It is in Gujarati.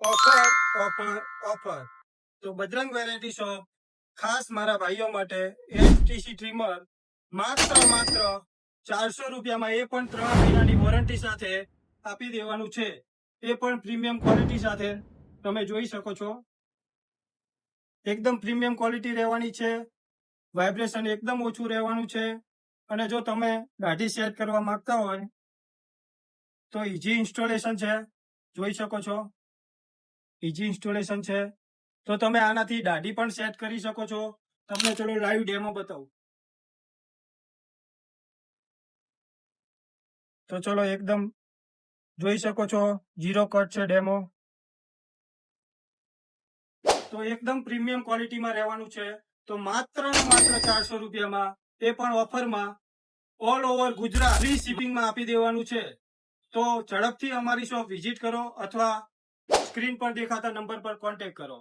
ઓફર ઓફર ઓફર તો બજરંગ વેરાયટી શોપ ખાસ મારા ભાઈઓ માટે એચટીસી ટ્રીમર માત્ર 400 રૂપિયામાં, એ પણ 3 મહિનાની વોરંટી સાથે આપી દેવાનું છે. એ પણ પ્રીમિયમ ક્વોલિટી સાથે. તમે જોઈ શકો છો, એકદમ પ્રીમિયમ ક્વોલિટી રહેવાની છે. વાઇબ્રેશન એકદમ ઓછું રહેવાનું છે. અને જો તમે દાઢી સેટ કરવા માંગતા હોય તો ઇઝી ઇન્સ્ટોલેશન છે. જોઈ શકો છો, ઇઝી ઇન્સ્ટોલેશન છે. તો તમે આનાથી દાઢી પણ સેટ કરી શકો છો. તમને ચલો લાઈવ ડેમો બતાવું. તો ચલો એકદમ જોઈ શકો છો, 0 કટ છે ડેમો. તો એકદમ પ્રીમિયમ ક્વોલિટીમાં રહેવાનું છે. તો માત્ર 400 રૂપિયામાં, એ પણ ઓફરમાં, ઓલ ઓવર ગુજરાત ફ્રી શિપિંગમાં આપી દેવાનું છે. તો ઝડપથી અમારી શોપ વિઝિટ કરો અથવા સ્ક્રીન પર દેખાતા નંબર પર કોન્ટેક્ટ કરો.